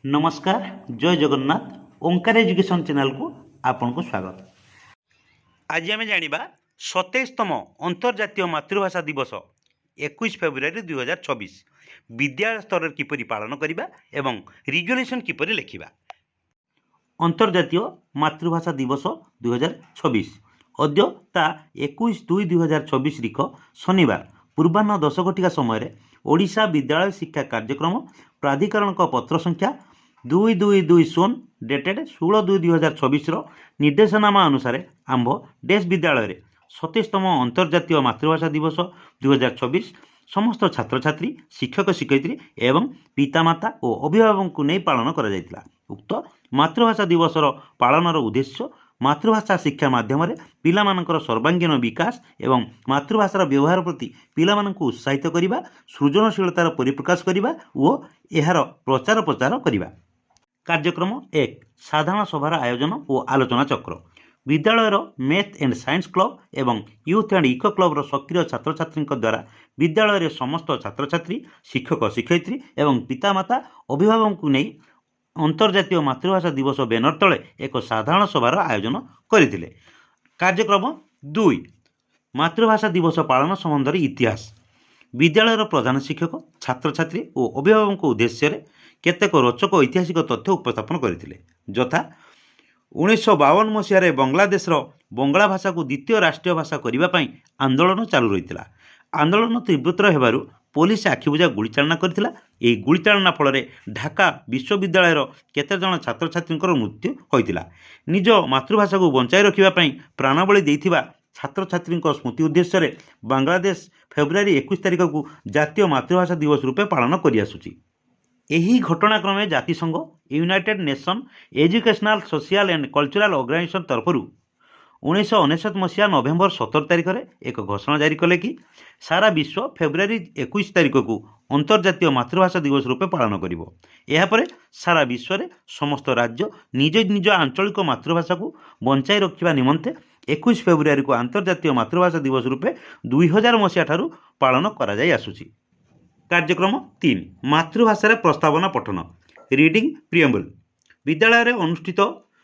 नमस्कार जय जगन्नाथ ओंकार education channel को आपन को स्वागत। आज आम जाना 27तम अंतर्जातीय मातृभाषा दिवस 21 फेब्रुआरी 2026 विद्यालय स्तर किपरि पालन करबा एवं रिजोल्यूशन किपरि लिखिबा। अंतर्जातीय मातृभाषा दिवस 2026 अद्य ता 21/2/2026 रिख शनिवार पूर्वाह्न 10 घटिका समय ओडिशा विद्यालय शिक्षा कार्यक्रम प्राधिकरण पत्र संख्या 2220 डेटेड 16/2/2026 निर्देशनामा अनुसार आंभ डेस विद्यालय 27तम अंतर्जातीय मातृभाषा दिवस 2026 समस्त छात्र छात्री शिक्षक शिक्षयित्री एवं पितामाता और अभिभावक को नहीं पालन करा जायतिला। उक्त मातृभाषा दिवसर पालनर उद्देश्य मातृभाषा शिक्षा माध्यम पिलामानंकर सर्वांगीण विकास एवं मातृभाषार व्यवहार प्रति पिलामानंकु उत्साहित करिबा, सृजनशीलतार परिप्रकाश करिबा और एहार प्रचार प्रचार करिबा। कार्यक्रम 1 साधारण सभार आयोजन और आलोचना चक्र विद्यालयर मैथ एंड साइंस क्लब एवं यूथ एंड इको क्लबर सक्रिय छात्र छात्री द्वारा विद्यालय समस्त छात्र छात्री शिक्षक शिक्षयित्री एवं पितामाता अभिभावक को नहीं अंतर्जातीय मातृभाषा दिवस बैनर तले एक साधारण सभार आयोजन करथिले। कार्यक्रम 2 मातृभाषा दिवस पालन संबंध इतिहास विद्यालयर प्रधान शिक्षक छात्र छात्री और अभिभावक उद्देश्य केतेक रोचक ऐतिहासिक तथ्य उपस्थापन करथिले। यथा 1952 मसीह बांग्लादेश बंगला भाषा को द्वितीय राष्ट्रीय भाषा करने आंदोलन चालू रही। आंदोलन तीव्रतर होबारु पुलिस आखिबुझा गुड़ीचालना करथिला। एही गुड़ीचालना फल ढाका विश्वविद्यालयर केते जन छात्र छात्री मृत्यु होइतिला। निज मातृभाषा को बंचाई रखिबा प्राणबली देइथिबा छात्र छात्री स्मृति उद्देश्य बांग्लादेश फेब्रुआरी 21 तारिख को जातीय मातृभाषा दिवस रूपे पालन करि आसुछि। एही घटनाक्रमे जातिसंघ united nation educational social and cultural organisation तरफरु 1999 मसीहा नवेम्बर 17 तारिख में एक घोषणा जारी कले कि सारा विश्व फेब्रुआरी 21 तारिख को अंतर्जातीय मातृभाषा दिवस रूपे पालन करिवो। एहा परे सारा विश्व में समस्त राज्य निज निज आंचलिक मातृभाषा को बंचाई रखिबा निमंते 21 फेब्रुआरी को अंतर्जातीय मातृभाषा दिवस रूपे 2000 मसीहा ठारू पालन करा जाई आसुछि। कार्यक्रम 3 मातृभाषा प्रस्तावना पठन रीडिंग प्रियम्बल विद्यालय अनुष्ठित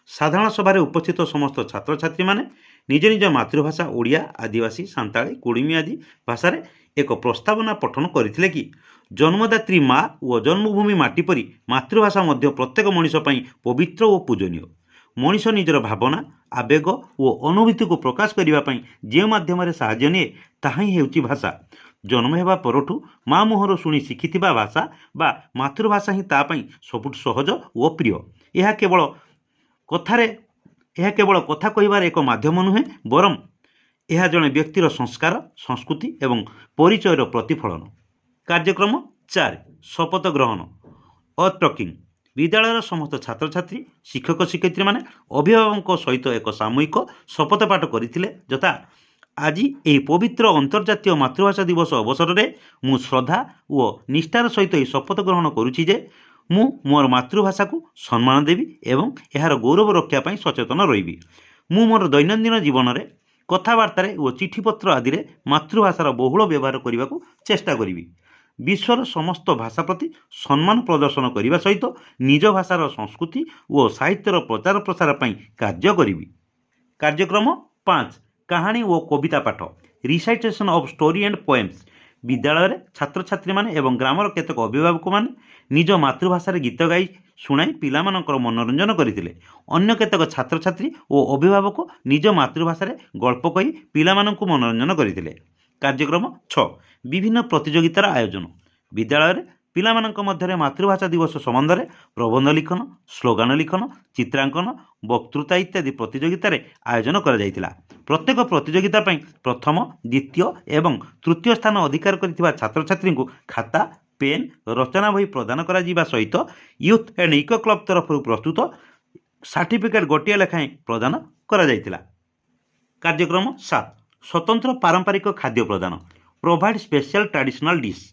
साधारण सभा उपस्थित समस्त छात्र छात्री माने निज निज मातृभाषा ओडिया आदिवासी सांताली कुड़िमी आदि भाषा एक प्रस्तावना पठन करथिले कि जन्मदात्री माँ और जन्मभूमि माटी परी मातृभाषा मध्य प्रत्येक मनीष पई पवित्र और पूजनीय। मनीष निजर भावना आवेग और अनुभूति को प्रकाश करने जो माध्यम साहाय्य निए ताहा ही हेउची भाषा। जन्म हेबा परठू माँ मुहर शुणी शिखिथिबा भाषा बा मातृभाषा ही तापाई सबुठ सहज और प्रिय। यह केवल कथा कहिबार एक माध्यम नुहे बरम यह जड़े व्यक्तिर संस्कार संस्कृति एवं परिचयर प्रतिफलन। कार्यक्रम 4 शपथ ग्रहण अर्थ टॉकिंग विद्यालय समस्त छात्र छात्री शिक्षक शिक्षयित्री माने अभिभावक सहित एक सामूहिक शपथ पाठ करथिले। यथा आज यही पवित्र अंतर्जातीय मातृभाषा दिवस अवसर में मु श्रद्धा और निष्ठार सहित यह शपथ ग्रहण करुछि जे मु मोर मातृभाषा को सम्मान देवी एवं यार गौरव रक्षा पाई सचेतन रही। मु मोर दैनंदिन जीवन में कथबार्तार और चिठीपत्र आदि मातृभाषार बहुल व्यवहार करने को चेष्टा करी। विश्वर समस्त भाषा प्रति सम्मान प्रदर्शन करने सहित निज भाषार संस्कृति और साहित्यर प्रचार प्रसार पाई कार्य करी। कार्यक्रम 5 कहानी और कविता पाठ recitation of story and poems विद्यालय छात्र छात्री माने एवं ग्रामर केतक अभिभावक माने निज मातृभाषा गीत गाई शुणाई पिलामानकर मनोरंजन करथिले। अन्य केतक छात्र छात्री और अभिभावक निज मातृभाषा गल्प कही पिलामानंकु मनोरंजन करथिले। कार्यक्रम 6 विभिन्न प्रतियोगितार आयोजन विद्यालय पिलामानंक मध्य मातृभाषा दिवस संबंध में प्रबंध लिखन स्लोगान लिखन चित्रांकन वक्तृता इत्यादि प्रतियोगितार आयोजन करा जायतिला। प्रत्येक प्रतियोगिता प्रथम द्वितीय एवं तृतीय स्थान अधिकार करथिबा छात्र छात्री को खाता पेन रचना बही प्रदान करा जिबा सहित यूथ एंड इको क्लब तरफ प्रस्तुत सर्टिफिकेट गोटिए लेखाएं प्रदान करा जायतिला। कार्यक्रम 7 स्वतंत्र पारंपरिक खाद्य प्रदान प्रोवाइड स्पेशल ट्रेडिशनल डिश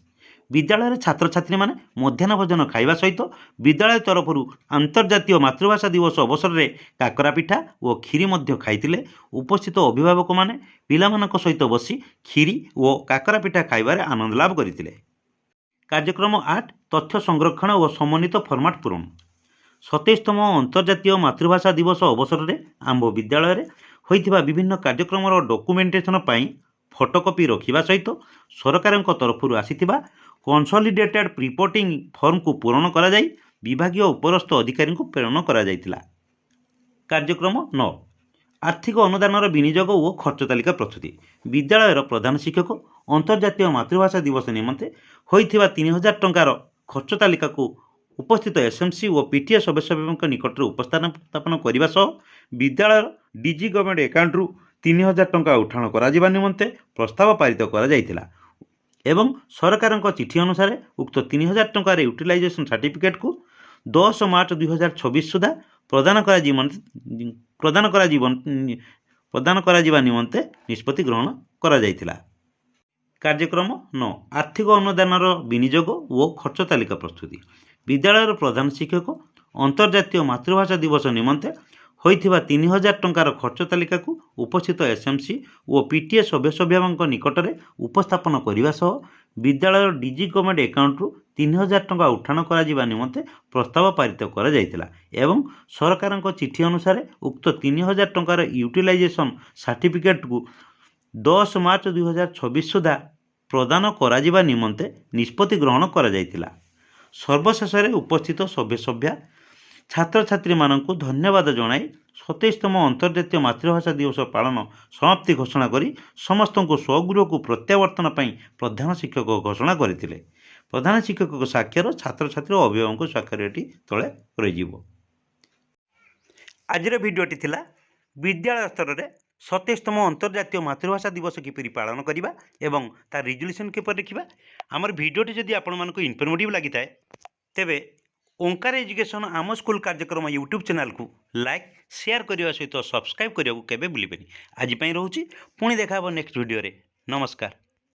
विद्यालय छात्र छात्री माने मध्याह्न भोजन खाइबा सहित विद्यालय तरफ अंतर्जातीय मातृभाषा दिवस अवसर में काकरा पिठा और खीरी मध्य खाइतिले। उपस्थित अभिभावक माने पिलामानक सहित बसी खीरी और काकरा पिठा खाइबारे आनंद लाभ करथिले। कार्यक्रम 8 तथ्य संरक्षण और समन्वित फॉर्मेट पूरण 27तम अंतर्जातीय मातृभाषा दिवस अवसर में आंभ विद्यालय होइथिबा विभिन्न कार्यक्रम डॉक्यूमेंटेशन फोटोकॉपी रखा सहित सरकार तरफ आसीथिबा कंसोलिडेटेड रिपोर्टिंग फॉर्म को पूरण करा जाई विभागीय उपरस्थ अधिकारी को प्रेरण करा जायतिला। कार्यक्रम 9 आर्थिक अनुदान विनियोग और खर्च तालिका प्रस्तुति। विद्यालयर प्रधान शिक्षक अंतर्जातीय मातृभाषा दिवस निमंते होइथिबा 3000 टंकार खर्च तालिका को उपस्थित एसएमसी और पीटीए सदस्य निकट में उपस्थापन करने सह विद्यालय डीजी गवर्नमेंट अकाउंट रु 3000 टंका उठाण करा निमंते प्रस्ताव पारित करा जायतिला एवं सरकार चिठी अनुसार उक्त 3000 टंकार यूटिलाइजेशन सर्टिफिकेट को 10 मार्च 2026 सुधा प्रदान करा निमंते निष्पत्ति ग्रहण करा जायतिला। कार्यक्रम 9 आर्थिक अनुदान विनियोग और खर्च तालिका प्रस्तुति। विद्यालयर प्रधान शिक्षक अंतर्जातीय मातृभाषा दिवस निमंते होइथिबा 3000 टंकार खर्च तालिका को उपस्थित एसएमसी और पीटीए सदस्य निकट में उपस्थापन करने सह विद्यालय डीजी गवर्नमेंट अकाउंट रु 3000 टंका उठाण करा निमंते प्रस्ताव पारित करा जायतिला एवं सरकार चिठी अनुसार उक्त 3000 टंकार यूटिलाइजेशन सर्टिफिकेट को 10 मार्च 2026 सुधा प्रदान करा निमंते निष्पत्ति ग्रहण करा जायतिला। सर्वशेष उपस्थित सभ्या छात्र छात्री मानक धन्यवाद जणाई 27तम अंतर्जातीय मातृभाषा दिवस पालन समाप्ति घोषणा करी समस्त स्वगृह को प्रत्यावर्तन पर प्रधान शिक्षक घोषणा करते। प्रधान शिक्षक स्वाक्षर छात्र छात्री और अभिभावक स्वाक्षर तले रही। आज भिडियोटी थिला विद्यालय स्तर में 27तम अंतर्जातीय मातृभाषा दिवस किपरि पालन करवा एवं तार रिजोल्यूशन किपर लिखा। आमर भिडियोटी जदि आपण इनफर्मेटिव लगी था तेबे ओंकार एजुकेशन आम स्कूल कार्यक्रम यूट्यूब चैनल को लाइक शेयर करने सहित सब्सक्राइब करने को केबे भूलिबेनी। आज रोचे पुणी देखा नेक्स्ट वीडियो रे। नमस्कार।